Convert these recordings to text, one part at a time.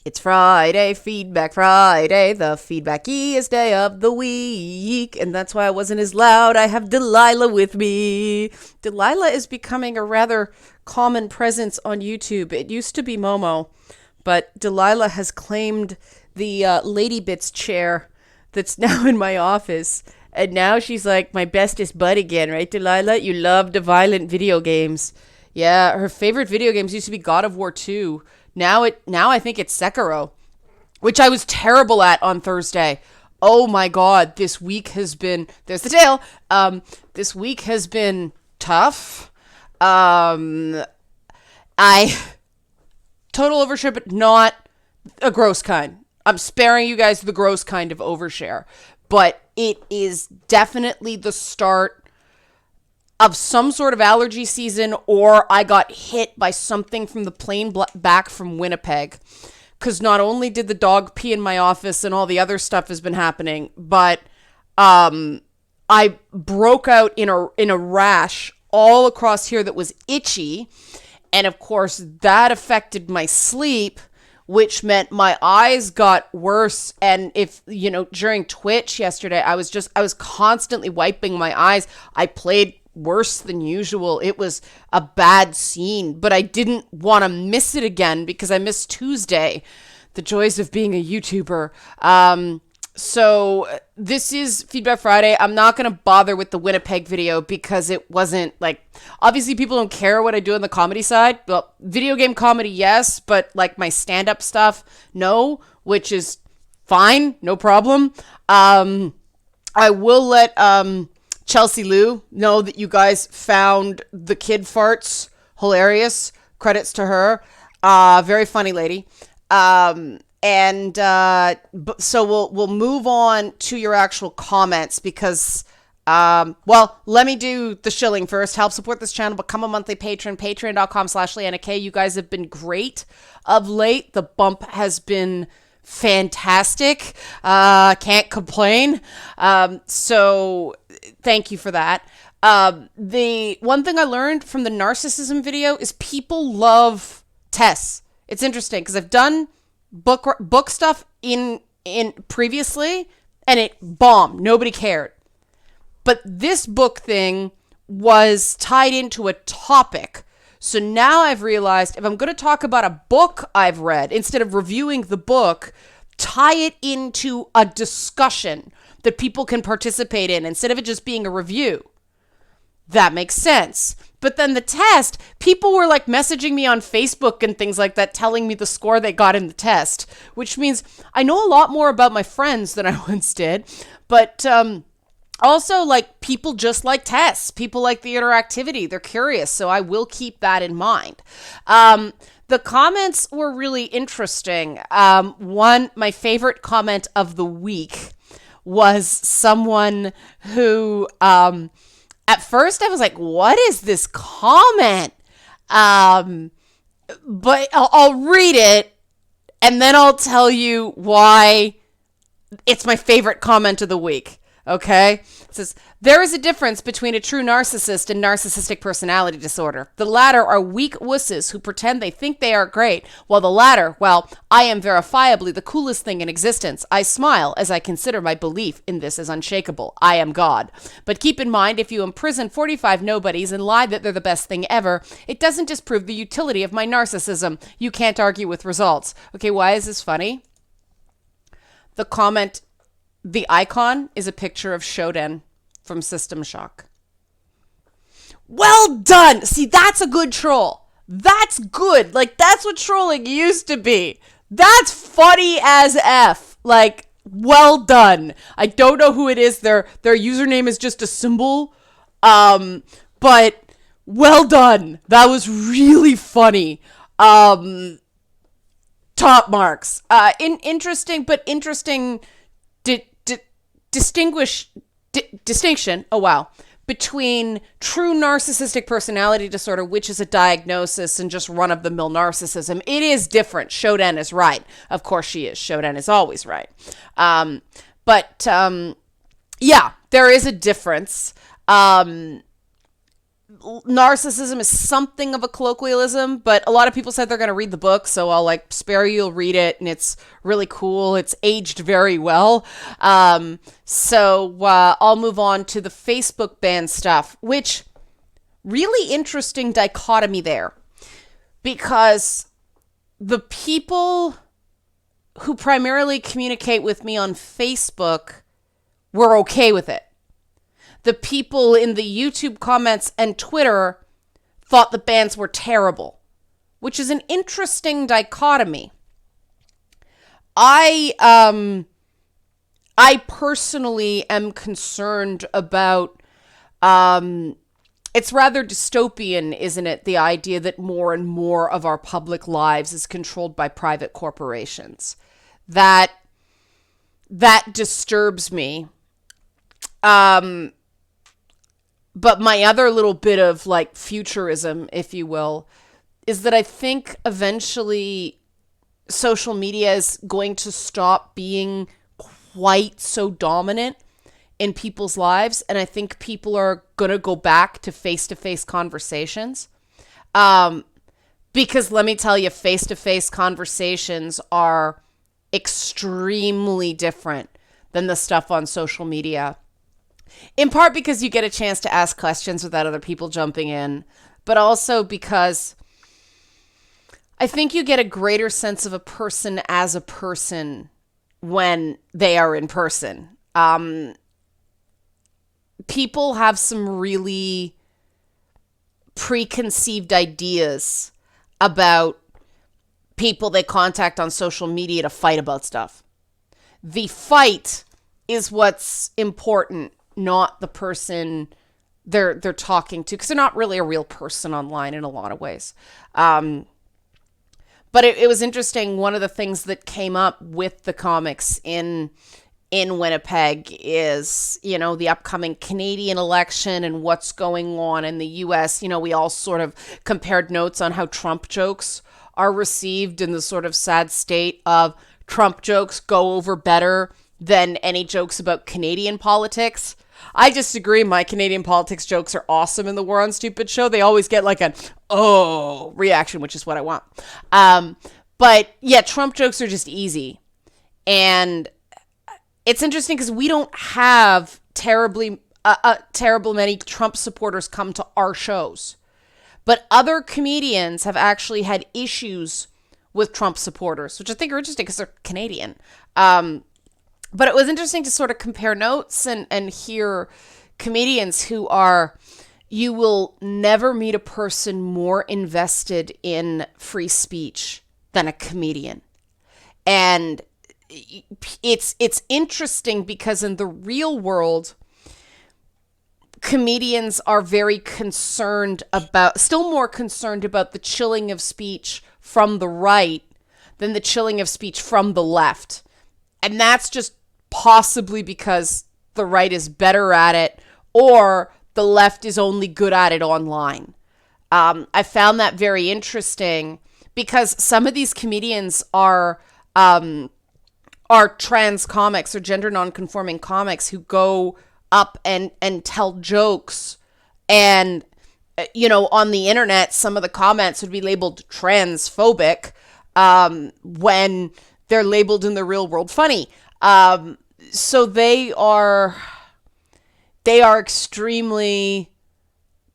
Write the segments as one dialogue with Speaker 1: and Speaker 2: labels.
Speaker 1: It's Friday, Feedback Friday, the feedbackiest day of the week. And that's why I wasn't as loud. I have Delilah with me. Delilah is becoming a rather common presence on YouTube. It used to be Momo, but Delilah has claimed the Lady Bits chair that's now in my office. And now she's like my bestest bud again, right, Delilah? You love the violent video games. Yeah, her favorite video games used to be God of War 2. Now I think it's Sekiro, which I was terrible at on Thursday. Oh my God, this week has been, there's the tail. This week has been tough. I total overshare, but not a gross kind. I'm sparing you guys the gross kind of overshare, but it is definitely the start of some sort of allergy season, or I got hit by something from the plane back from Winnipeg. Because not only did the dog pee in my office and all the other stuff has been happening, but I broke out in a rash all across here that was itchy. And of course, that affected my sleep, which meant my eyes got worse. And if, during Twitch yesterday, I was constantly wiping my eyes. I played worse than usual. It was a bad scene, but I didn't want to miss it again because I missed Tuesday. The joys of being a YouTuber. So this is Feedback Friday. I'm not going to bother with the Winnipeg video because it wasn't obviously people don't care what I do on the comedy side. Well, video game comedy, yes, but my stand-up stuff, no, which is fine. No problem. I will let, Chelsea Lou know that you guys found the kid farts hilarious. Credits to her. Very funny lady. So we'll move on to your actual comments because, let me do the shilling first. Help support this channel. Become a monthly patron. Patreon.com/Leanna K. You guys have been great of late. The bump has been fantastic. Can't complain. So thank you for that. The one thing I learned from the narcissism video is people love tests. It's interesting because I've done book stuff in previously and it bombed. Nobody cared. But this book thing was tied into a topic. So now I've realized if I'm going to talk about a book I've read, instead of reviewing the book, tie it into a discussion that people can participate in instead of it just being a review. That makes sense. But then the test, people were messaging me on Facebook and things like that, telling me the score they got in the test, which means I know a lot more about my friends than I once did. But, also, people just like tests. People like the interactivity. They're curious, so I will keep that in mind. The comments were really interesting. My favorite comment of the week was someone who, at first I was like, what is this comment? But I'll read it, and then I'll tell you why it's my favorite comment of the week. Okay? It says, there is a difference between a true narcissist and narcissistic personality disorder. The latter are weak wusses who pretend they think they are great, while the latter, I am verifiably the coolest thing in existence. I smile as I consider my belief in this as unshakable. I am God. But keep in mind, if you imprison 45 nobodies and lie that they're the best thing ever, it doesn't disprove the utility of my narcissism. You can't argue with results. Okay, why is this funny? The comment, the icon is a picture of Shoden from System Shock. Well done! See, that's a good troll. That's good. That's what trolling used to be. That's funny as F. Well done. I don't know who it is. Their username is just a symbol. But well done. That was really funny. Top marks. Interesting distinction, between true narcissistic personality disorder, which is a diagnosis, and just run-of-the-mill narcissism. It is different. Shoden is right. Of course she is. Shoden is always right. Yeah, there is a difference. narcissism is something of a colloquialism, but a lot of people said they're going to read the book, so I'll like spare you. You'll read it, and it's really cool. It's aged very well. So I'll move on to the Facebook ban stuff, which really interesting dichotomy there, because the people who primarily communicate with me on Facebook were okay with it. The people in the YouTube comments and Twitter thought the bans were terrible, which is an interesting dichotomy. I personally am concerned about, it's rather dystopian, isn't it? The idea that more and more of our public lives is controlled by private corporations. That disturbs me. But my other little bit of like futurism, if you will, is that I think eventually social media is going to stop being quite so dominant in people's lives. And I think people are going to go back to face-to-face conversations. Because let me tell you, face-to-face conversations are extremely different than the stuff on social media. In part because you get a chance to ask questions without other people jumping in, but also because I think you get a greater sense of a person as a person when they are in person. People have some really preconceived ideas about people they contact on social media to fight about stuff. The fight is what's important, not the person they're talking to, because they're not really a real person online in a lot of ways. But it was interesting. One of the things that came up with the comics in Winnipeg is, the upcoming Canadian election and what's going on in the US. We all sort of compared notes on how Trump jokes are received in the sort of sad state of Trump jokes go over better than any jokes about Canadian politics. I disagree. My Canadian politics jokes are awesome in the War on Stupid show. They always get like an "oh" reaction, which is what I want. But yeah, Trump jokes are just easy. And it's interesting because we don't have terrible many Trump supporters come to our shows. But other comedians have actually had issues with Trump supporters, which I think are interesting because they're Canadian. But it was interesting to sort of compare notes and hear comedians who are, you will never meet a person more invested in free speech than a comedian. And it's interesting because in the real world, comedians are very still more concerned about the chilling of speech from the right than the chilling of speech from the left. And that's just possibly because the right is better at it or the left is only good at it online. I found that very interesting because some of these comedians are trans comics or gender nonconforming comics who go up and tell jokes. And, on the internet, some of the comments would be labeled transphobic when they're labeled in the real world funny. So they are extremely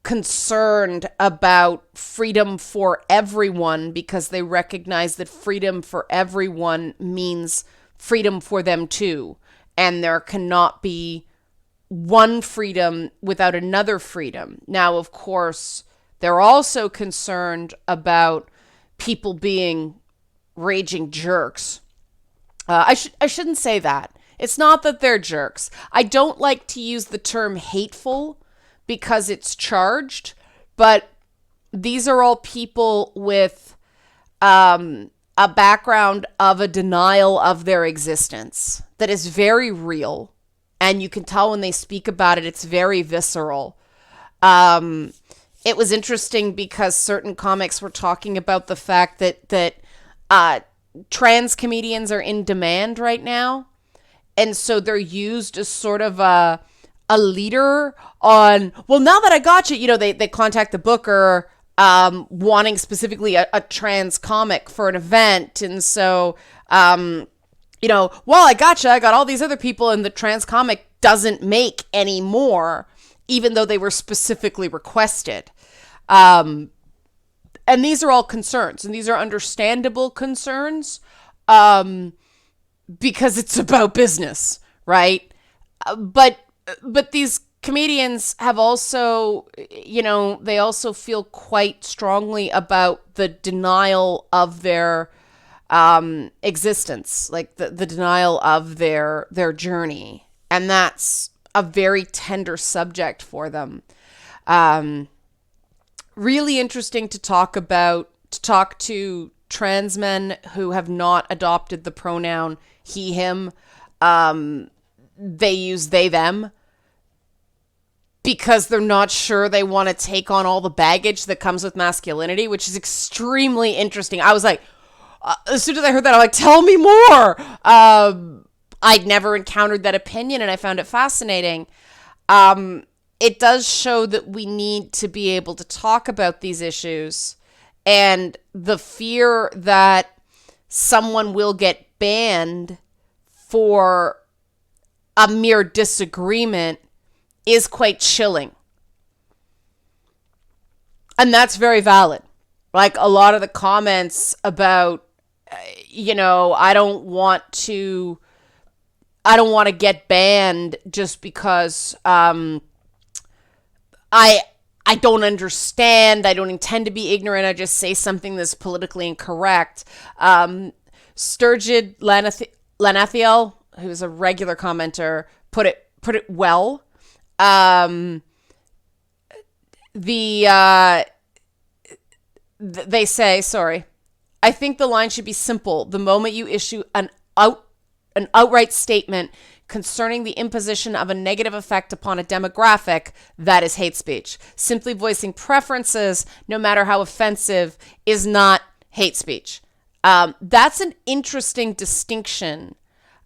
Speaker 1: concerned about freedom for everyone because they recognize that freedom for everyone means freedom for them too. And there cannot be one freedom without another freedom. Now, of course, they're also concerned about people being raging jerks. I shouldn't say that. It's not that they're jerks. I don't like to use the term hateful because it's charged, but these are all people with a background of a denial of their existence that is very real. And you can tell when they speak about it, it's very visceral. It was interesting because certain comics were talking about the fact that trans comedians are in demand right now. And so they're used as sort of a a leader on, well, now that I got you, they contact the booker wanting specifically a trans comic for an event. And so, well, I gotcha. I got all these other people, and the trans comic doesn't make any more, even though they were specifically requested. And these are all concerns, and these are understandable concerns, because it's about business, right? But these comedians have also, they also feel quite strongly about the denial of their existence, like the denial of their journey. And that's a very tender subject for them. Really interesting to talk to trans men who have not adopted the pronoun he, him. They use they, them, because they're not sure they want to take on all the baggage that comes with masculinity, which is extremely interesting. I was like, as soon as I heard that, I'm like, tell me more. I'd never encountered that opinion, and I found it fascinating. It does show that we need to be able to talk about these issues, and the fear that someone will get banned for a mere disagreement is quite chilling. And that's very valid. Like, a lot of the comments about, I don't want to get banned just because I don't understand. I don't intend to be ignorant. I just say something that's politically incorrect. Sturgid Lanathiel, who's a regular commenter, put it well. They say, sorry, I think the line should be simple. The moment you issue an outright statement concerning the imposition of a negative effect upon a demographic, that is hate speech. Simply voicing preferences, no matter how offensive, is not hate speech. That's an interesting distinction.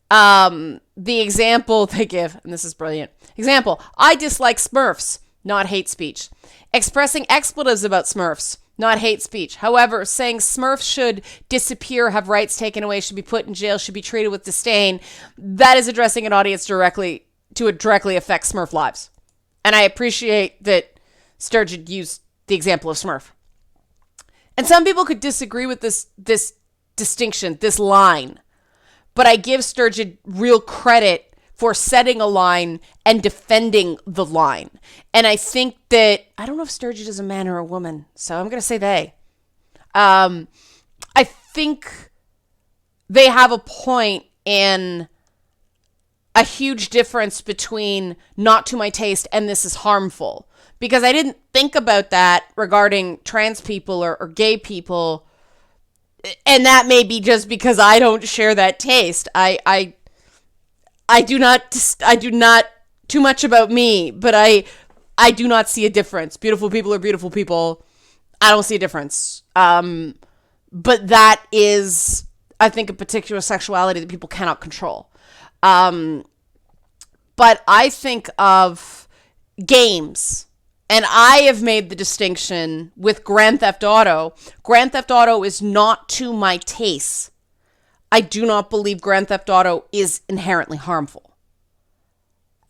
Speaker 1: The example they give, and this is brilliant. Example, I dislike Smurfs, not hate speech. Expressing expletives about Smurfs, not hate speech. However, saying Smurfs should disappear, have rights taken away, should be put in jail, should be treated with disdain, that is addressing an audience directly affect Smurf lives. And I appreciate that Sturgeon used the example of Smurf. And some people could disagree with this distinction, this line. But I give Sturgeon real credit for setting a line and defending the line. And I think that, I don't know if Sturgeon is a man or a woman, so I'm going to say they. I think they have a point in a huge difference between not to my taste and this is harmful. Because I didn't think about that regarding trans people or gay people. And that may be just because I don't share that taste. I do not too much about me, but I do not see a difference. Beautiful people are beautiful people. I don't see a difference. But that is, I think, a particular sexuality that people cannot control. But I think of games. And I have made the distinction with Grand Theft Auto. Grand Theft Auto is not to my taste. I do not believe Grand Theft Auto is inherently harmful.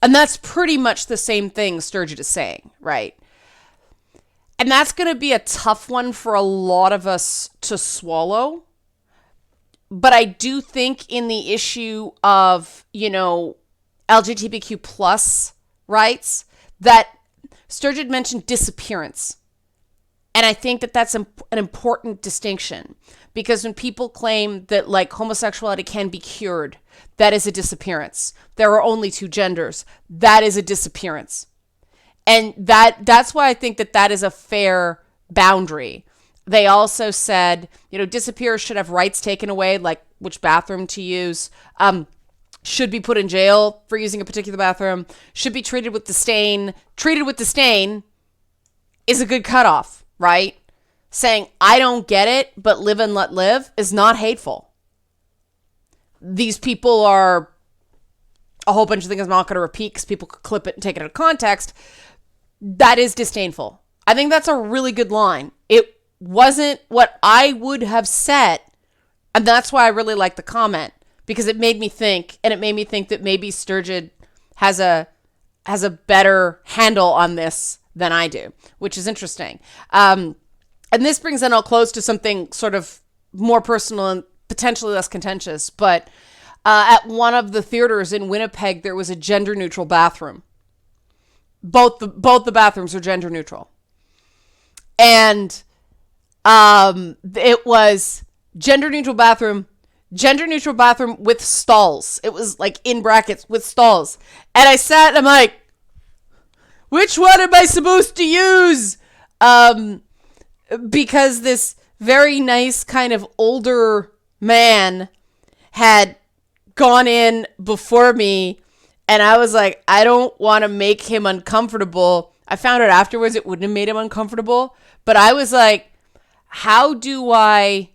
Speaker 1: And that's pretty much the same thing Sturgeon is saying, right? And that's going to be a tough one for a lot of us to swallow. But I do think in the issue of, LGBTQ plus rights, that Sturgeon mentioned disappearance. And I think that that's an important distinction, because when people claim that like homosexuality can be cured, that is a disappearance. There are only two genders. That is a disappearance. And that's why I think that is a fair boundary. They also said, disappearers should have rights taken away, like which bathroom to use, should be put in jail for using a particular bathroom, should be treated with disdain. Treated with disdain is a good cutoff, right? Saying, I don't get it, but live and let live is not hateful. These people are a whole bunch of things I'm not going to repeat because people could clip it and take it out of context. That is disdainful. I think that's a really good line. It wasn't what I would have said. And that's why I really like the comment, because it made me think, and it made me think that maybe Sturgeon has a better handle on this than I do, which is interesting. And this brings in, I'll close to something sort of more personal and potentially less contentious, but at one of the theaters in Winnipeg, there was a gender-neutral bathroom. Both the bathrooms are gender-neutral. And it was gender-neutral bathroom with stalls. It was like in brackets with stalls. And I sat and I'm like, which one am I supposed to use? Because this very nice kind of older man had gone in before me, and I was like, I don't want to make him uncomfortable. I found out afterwards it wouldn't have made him uncomfortable, but I was like, how do I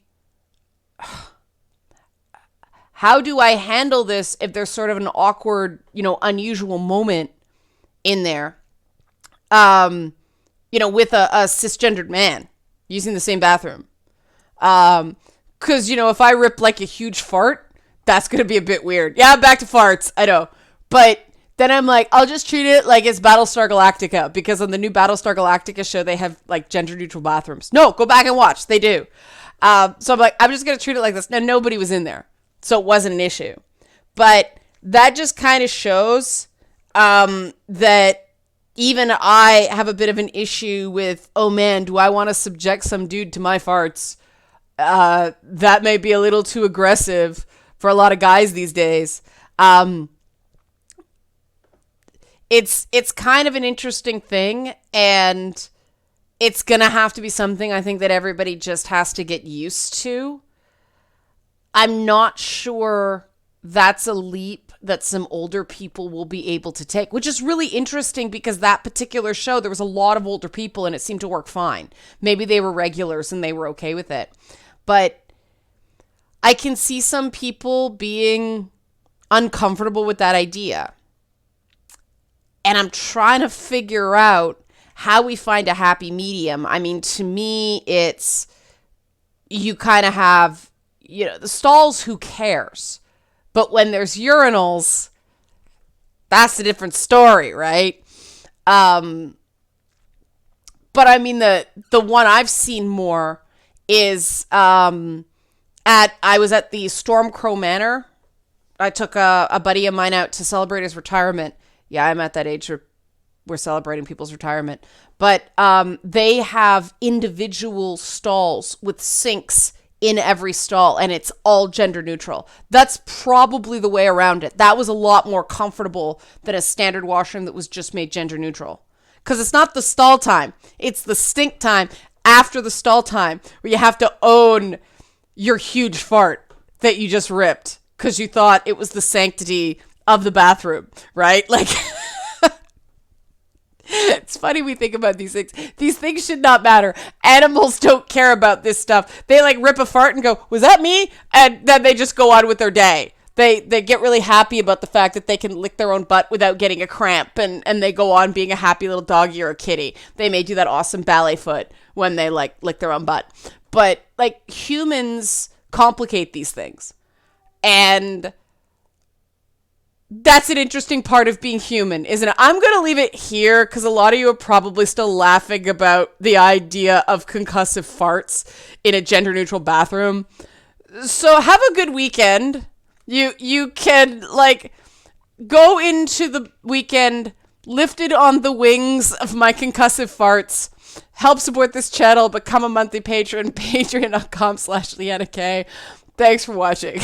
Speaker 1: handle this if there's sort of an awkward, unusual moment in there, with a cisgendered man using the same bathroom? Because, if I rip like a huge fart, that's going to be a bit weird. Yeah, back to farts. I know. But then I'm like, I'll just treat it like it's Battlestar Galactica, because on the new Battlestar Galactica show, they have like gender neutral bathrooms. No, go back and watch. They do. So I'm like, I'm just going to treat it like this. Now, nobody was in there, so it wasn't an issue. But that just kind of shows that even I have a bit of an issue with, oh man, do I want to subject some dude to my farts? That may be a little too aggressive for a lot of guys these days. It's kind of an interesting thing, and it's going to have to be something I think that everybody just has to get used to. I'm not sure that's a leap that some older people will be able to take, which is really interesting because that particular show, there was a lot of older people and it seemed to work fine. Maybe they were regulars and they were okay with it. But I can see some people being uncomfortable with that idea. And I'm trying to figure out how we find a happy medium. I mean, to me, it's, you kind of have, the stalls, who cares? But when there's urinals, that's a different story, right? But I mean, the one I've seen more is I was at the Stormcrow Manor. I took a buddy of mine out to celebrate his retirement. Yeah, I'm at that age where we're celebrating people's retirement. But they have individual stalls with sinks in every stall, and it's all gender neutral. That's probably the way around it. That was a lot more comfortable than a standard washroom that was just made gender neutral. Because it's not the stall time. It's the stink time after the stall time where you have to own your huge fart that you just ripped because you thought it was the sanctity of the bathroom, right? Like, it's funny we think about these things. These things should not matter. Animals don't care about this stuff. They like rip a fart and go, was that me? And then they just go on with their day. They get really happy about the fact that they can lick their own butt without getting a cramp, and they go on being a happy little doggy or a kitty. They may do that awesome ballet foot when they like lick their own butt. But like, humans complicate these things. And that's an interesting part of being human, isn't it? I'm going to leave it here because a lot of you are probably still laughing about the idea of concussive farts in a gender-neutral bathroom. So have a good weekend. You can, like, go into the weekend lifted on the wings of my concussive farts. Help support this channel. Become a monthly patron. Patreon.com/LeannaK. Thanks for watching.